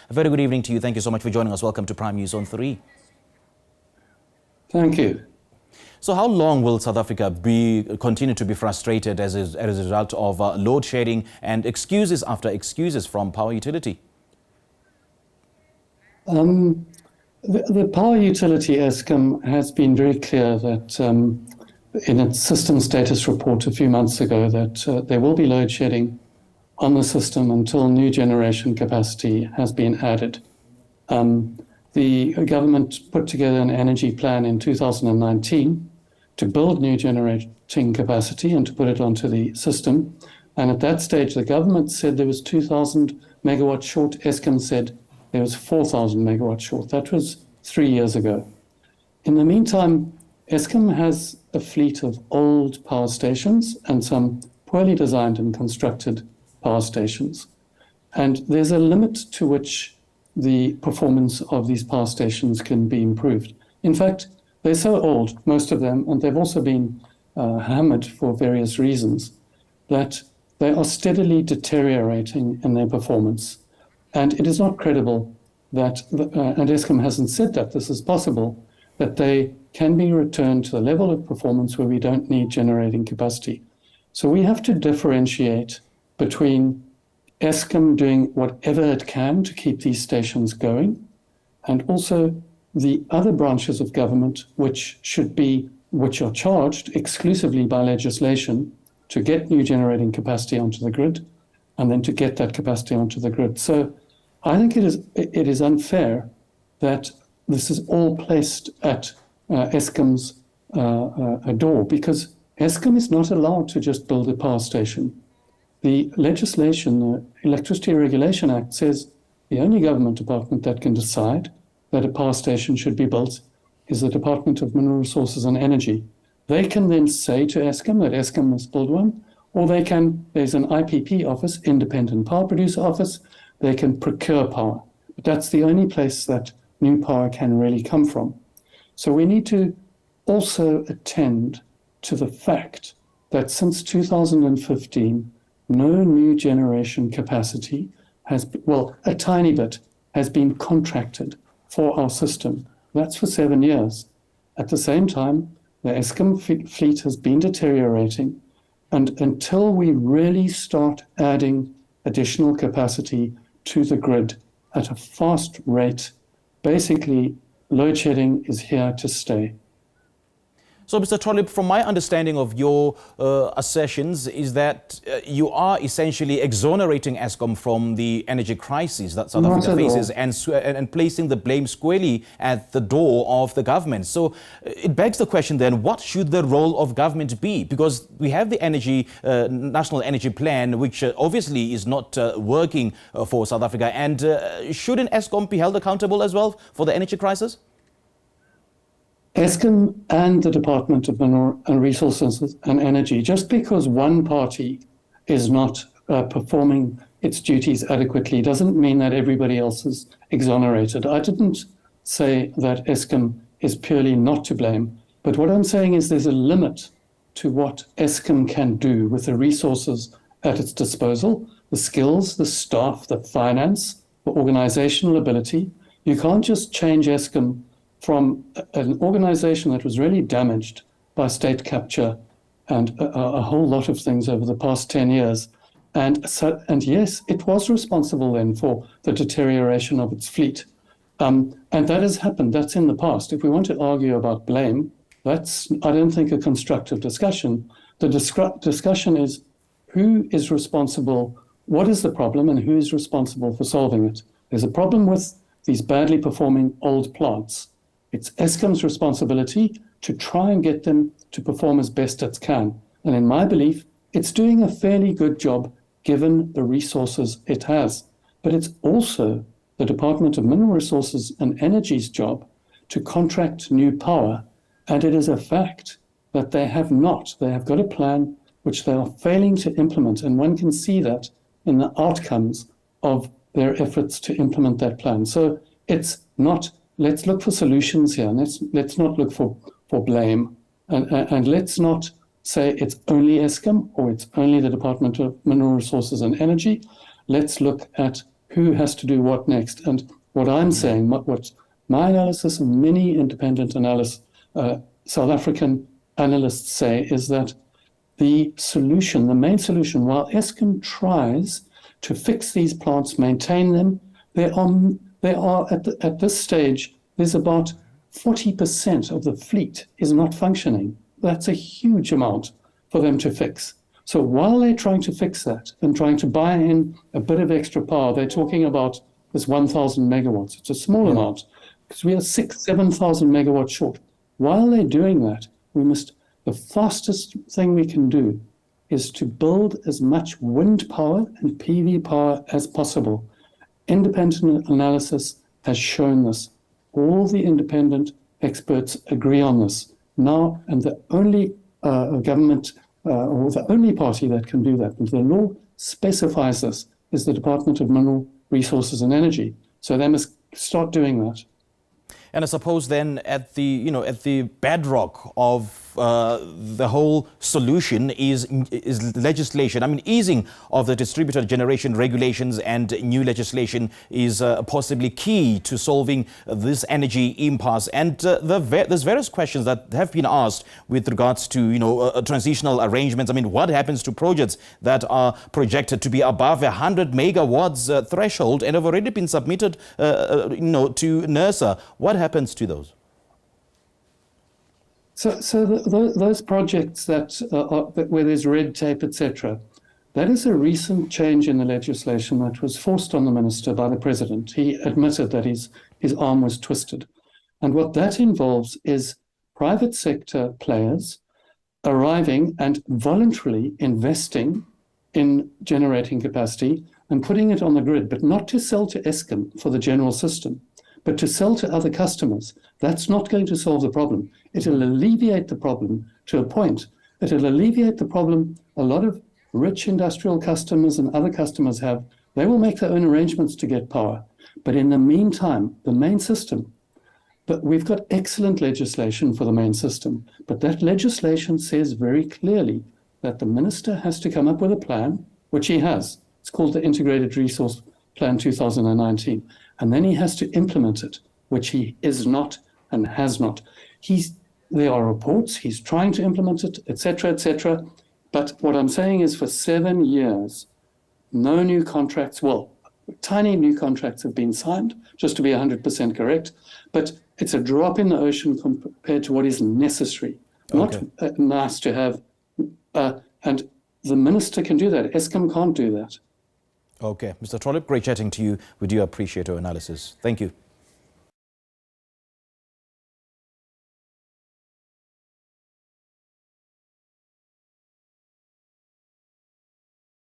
A very good evening to you. Thank you so much for joining us. Welcome to Prime News on 3. Thank you. So how long will South Africa continue to be frustrated as a result of load shedding and excuses after excuses from power utility? The power utility, Eskom, has been very clear that in its system status report a few months ago that there will be load shedding on the system until new generation capacity has been added. The government put together an energy plan in 2019 to build new generating capacity and to put it onto the system. And at that stage, the government said there was 2,000 megawatts short. Eskom said there was 4,000 megawatts short. That was 3 years ago. In the meantime, Eskom has a fleet of old power stations and some poorly designed and constructed power stations. And there's a limit to which the performance of these power stations can be improved. In fact, they're so old, most of them, and they've also been hammered for various reasons, that they are steadily deteriorating in their performance. And it is not credible that, and Eskom hasn't said that this is possible, that they can be returned to the level of performance where we don't need generating capacity. So we have to differentiate between Eskom doing whatever it can to keep these stations going, and also the other branches of government which are charged exclusively by legislation to get new generating capacity onto the grid, and then to get that capacity onto the grid. So I think it is unfair that this is all placed at Eskom's door, because Eskom is not allowed to just build a power station. The legislation, the Electricity Regulation Act, says the only government department that can decide that a power station should be built is the Department of Mineral Resources and Energy. They can then say to Eskom that Eskom must build one, or there's an IPP office, Independent Power Producer Office, they can procure power. But that's the only place that new power can really come from. So we need to also attend to the fact that since 2015, no new generation capacity a tiny bit has been contracted for our system. That's for 7 years. At the same time, the Eskom fleet has been deteriorating, and until we really start adding additional capacity to the grid at a fast rate, basically load shedding is here to stay. So, Mr. Trollip, from my understanding of your assertions is that you are essentially exonerating Eskom from the energy crisis that South Africa faces and placing the blame squarely at the door of the government. So it begs the question then, what should the role of government be? Because we have the National Energy Plan, which obviously is not working for South Africa. And shouldn't Eskom be held accountable as well for the energy crisis? Eskom and the Department of Mineral Resources and Energy, just because one party is not performing its duties adequately doesn't mean that everybody else is exonerated. I didn't say that Eskom is purely not to blame, but what I'm saying is there's a limit to what Eskom can do with the resources at its disposal, the skills, the staff, the finance, the organizational ability. You can't just change Eskom from an organization that was really damaged by state capture and a whole lot of things over the past 10 years. And yes, it was responsible then for the deterioration of its fleet. And that has happened. That's in the past. If we want to argue about blame, that's, I don't think, a constructive discussion. The discussion is who is responsible, what is the problem, and who is responsible for solving it. There's a problem with these badly performing old plants. It's Eskom's responsibility to try and get them to perform as best it can. And in my belief, it's doing a fairly good job given the resources it has. But it's also the Department of Mineral Resources and Energy's job to contract new power. And it is a fact that they have not. They have got a plan which they are failing to implement. And one can see that in the outcomes of their efforts to implement that plan. So it's not, let's look for solutions here. Let's not look for blame. And let's not say it's only Eskom or it's only the Department of Mineral Resources and Energy. Let's look at who has to do what next. And what I'm saying, what my analysis and many independent South African analysts say is that the solution, the main solution, while Eskom tries to fix these plants, maintain them, they are at this stage, there's about 40% of the fleet is not functioning. That's a huge amount for them to fix. So while they're trying to fix that and trying to buy in a bit of extra power, they're talking about this 1,000 megawatts. It's a small amount because we are 7,000 megawatts short. While they're doing that, the fastest thing we can do is to build as much wind power and PV power as possible. Independent analysis has shown this. All the independent experts agree on this. Now, and the only government or the only party that can do that, and the law specifies this, is the Department of Mineral Resources and Energy. So they must start doing that. And I suppose then at the bedrock of the whole solution is legislation. I mean, easing of the distributed generation regulations and new legislation is possibly key to solving this energy impasse. And there's various questions that have been asked with regards to transitional arrangements. I mean, what happens to projects that are projected to be above 100 megawatts threshold and have already been submitted to NERSA? What happens to those? So those projects that where there's red tape, etc., that is a recent change in the legislation that was forced on the minister by the president. He admitted that his arm was twisted. And what that involves is private sector players arriving and voluntarily investing in generating capacity and putting it on the grid, but not to sell to Eskom for the general system, but to sell to other customers. That's not going to solve the problem. It'll alleviate the problem to a point. It'll alleviate the problem a lot of rich industrial customers and other customers have. They will make their own arrangements to get power. But in the meantime, the main system, but we've got excellent legislation for the main system, but that legislation says very clearly that the minister has to come up with a plan, which he has. It's called the Integrated Resource Plan 2019. And then he has to implement it, which he is not and has not. There are reports, he's trying to implement it, etc., etc. But what I'm saying is for 7 years, no new contracts, well, tiny new contracts have been signed, just to be 100% correct, but it's a drop in the ocean compared to what is necessary, not nice to have. And the minister can do that. Eskom can't do that. Okay. Mr. Trollip, great chatting to you. We do appreciate your analysis. Thank you.